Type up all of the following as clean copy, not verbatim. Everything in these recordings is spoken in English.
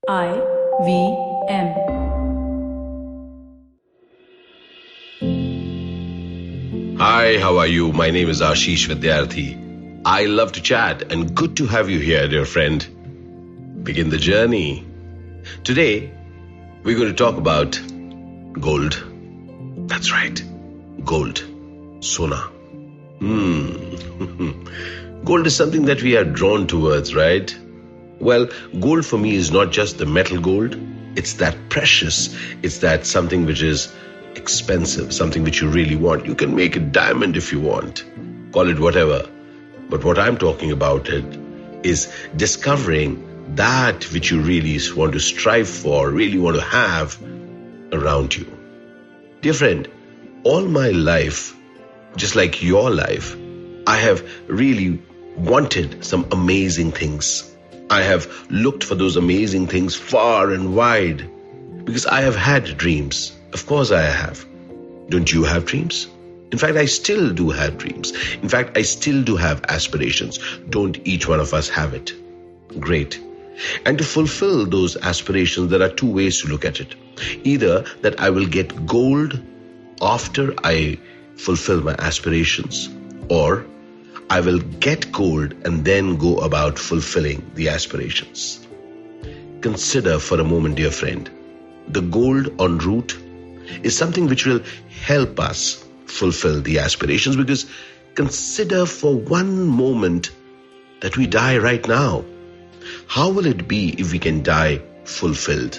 IVM. Hi, how are you? My name is Ashish Vidyarthi. I love to chat and good to have you here, dear friend. Begin the journey. Today, we're going to talk about gold. That's right, gold. Sona. Gold is something that we are drawn towards, right? Well, gold for me is not just the metal gold. It's that precious. It's that something which is expensive, something which you really want. You can make a diamond if you want. Call it whatever. But what I'm talking about it is discovering that which you really want to strive for, really want to have around you. Dear friend, all my life, just like your life, I have really wanted some amazing things. I have looked for those amazing things far and wide because I have had dreams. Of course I have. Don't you have dreams? In fact, I still do have dreams. In fact, I still do have aspirations. Don't each one of us have it? Great. And to fulfill those aspirations, there are two ways to look at it. Either that I will get gold after I fulfill my aspirations, or I will get gold and then go about fulfilling the aspirations. Consider for a moment, dear friend, the gold en route is something which will help us fulfill the aspirations, because consider for one moment that we die right now. How will it be if we can die fulfilled?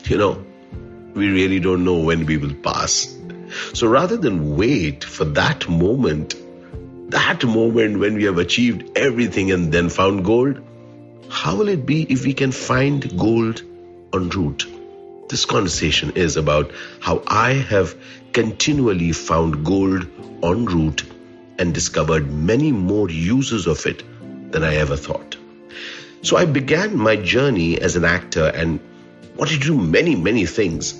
We really don't know when we will pass. So rather than wait for that moment when we have achieved everything and then found gold, how will it be if we can find gold en route? This conversation is about how I have continually found gold en route and discovered many more uses of it than I ever thought. So I began my journey as an actor and wanted to do many, many things.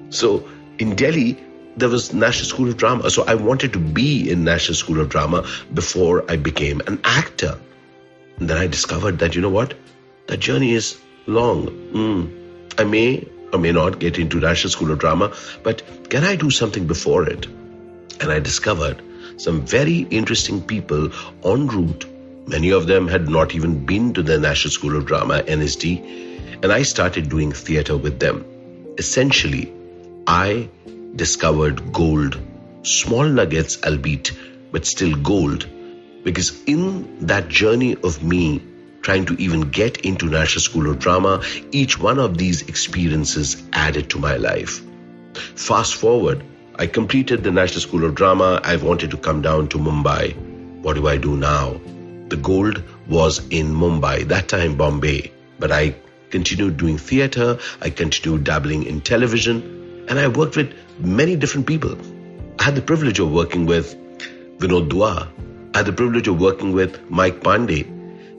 So in Delhi, there was National School of Drama. So I wanted to be in National School of Drama before I became an actor. And then I discovered that, that journey is long. I may or may not get into National School of Drama, but can I do something before it? And I discovered some very interesting people en route. Many of them had not even been to the National School of Drama, NSD, and I started doing theatre with them. Essentially, I discovered gold, small nuggets albeit, but still gold, because in that journey of me trying to even get into National School of Drama, each one of these experiences added to my life. Fast forward, I completed the National School of Drama. I wanted to come down to Mumbai. What do I do now? The gold was in Mumbai, that time Bombay, but I continued doing theatre, I continued dabbling in television, and I worked with many different people. I had the privilege of working with Vinod Dua. I had the privilege of working with Mike Pandey.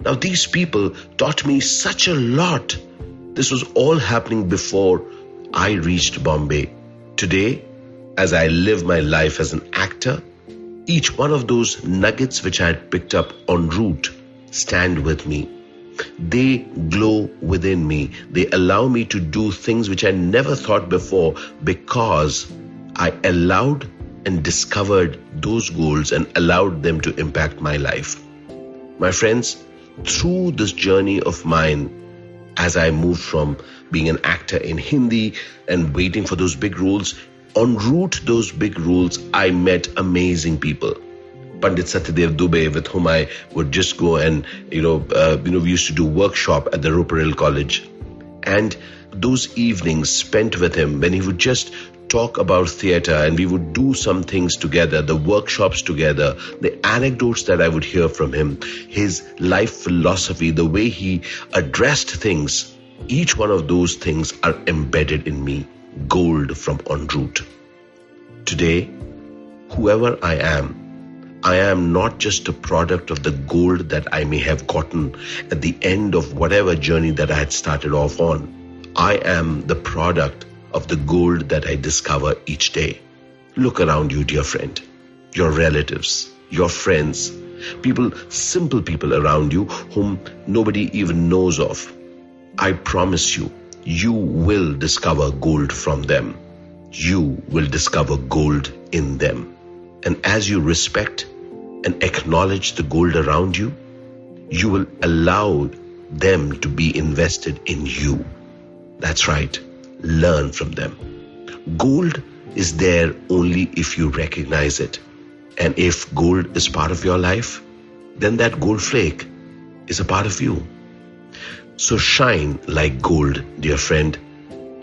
Now these people taught me such a lot. This was all happening before I reached Bombay. Today, as I live my life as an actor, each one of those nuggets which I had picked up en route stand with me. They glow within me. They allow me to do things which I never thought before, because I allowed and discovered those goals and allowed them to impact my life. My friends, through this journey of mine, as I moved from being an actor in Hindi and waiting for those big roles, en route those big roles, I met amazing people. Pandit Satyadev Dubey, with whom I would just go and, we used to do workshop at the Ruparel College. And those evenings spent with him, when he would just talk about theatre and we would do some things together, the workshops together, the anecdotes that I would hear from him, his life philosophy, the way he addressed things, each one of those things are embedded in me, gold from en route. Today, whoever I am not just a product of the gold that I may have gotten at the end of whatever journey that I had started off on. I am the product of the gold that I discover each day. Look around you, dear friend, your relatives, your friends, people, simple people around you whom nobody even knows of. I promise you, you will discover gold from them. You will discover gold in them. And as you respect and acknowledge the gold around you, you will allow them to be invested in you. That's right. Learn from them. Gold is there only if you recognize it. And if gold is part of your life, then that gold flake is a part of you. So shine like gold, dear friend.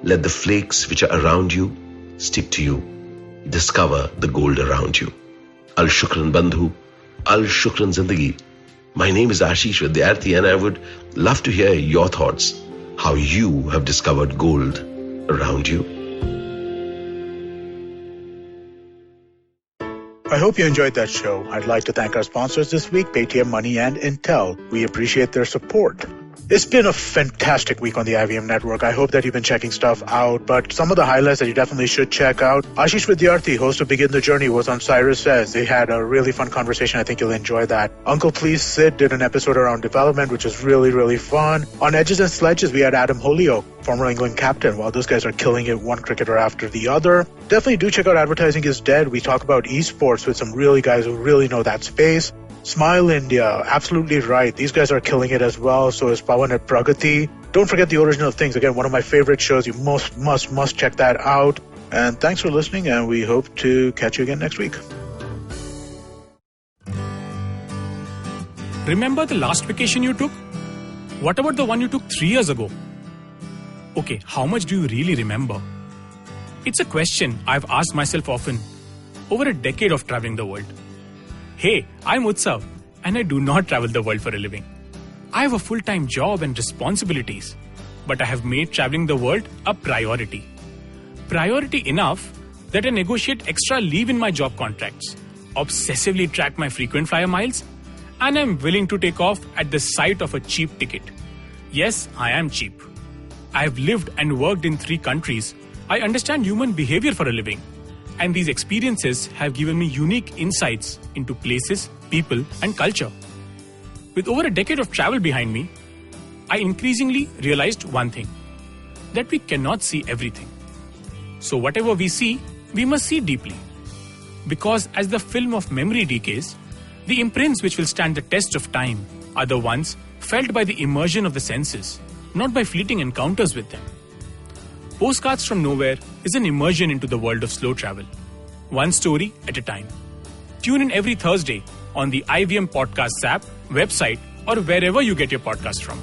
Let the flakes which are around you stick to you. Discover the gold around you. Al Shukran Bandhu, Al Shukran Zindagi. My name is Ashish Vidyarthi, and I would love to hear your thoughts, how you have discovered gold around you. I hope you enjoyed that show. I'd like to thank our sponsors this week, Paytm Money and Intel. We appreciate their support. It's been a fantastic week on the IVM network. I hope that you've been checking stuff out, but some of the highlights that you definitely should check out. Ashish Vidyarthi, host of Begin the Journey, was on Cyrus Says. They had a really fun conversation. I think you'll enjoy that. Uncle Please Sid did an episode around development, which is really, really fun. On Edges and Sledges, we had Adam Holyoke, former England captain. While those guys are killing it, one cricketer after the other. Definitely do check out Advertising is Dead. We talk about esports with some really guys who really know that space. Smile India, absolutely right. These guys are killing it as well. So is Pawan at Pragati. Don't forget the original things. Again, one of my favorite shows. You must check that out. And thanks for listening, and we hope to catch you again next week. Remember the last vacation you took? What about the one you took 3 years ago? Okay, how much do you really remember? It's a question I've asked myself often over a decade of traveling the world. Hey, I'm Utsav, and I do not travel the world for a living. I have a full-time job and responsibilities, but I have made traveling the world a priority. Priority enough that I negotiate extra leave in my job contracts, obsessively track my frequent flyer miles, and I'm willing to take off at the sight of a cheap ticket. Yes, I am cheap. I have lived and worked in 3 countries. I understand human behavior for a living. And these experiences have given me unique insights into places, people, and culture. With over a decade of travel behind me, I increasingly realized one thing, that we cannot see everything. So whatever we see, we must see deeply. Because as the film of memory decays, the imprints which will stand the test of time are the ones felt by the immersion of the senses, not by fleeting encounters with them. Postcards from Nowhere is an immersion into the world of slow travel, one story at a time. Tune in every Thursday on the IVM Podcasts app, website, or wherever you get your podcasts from.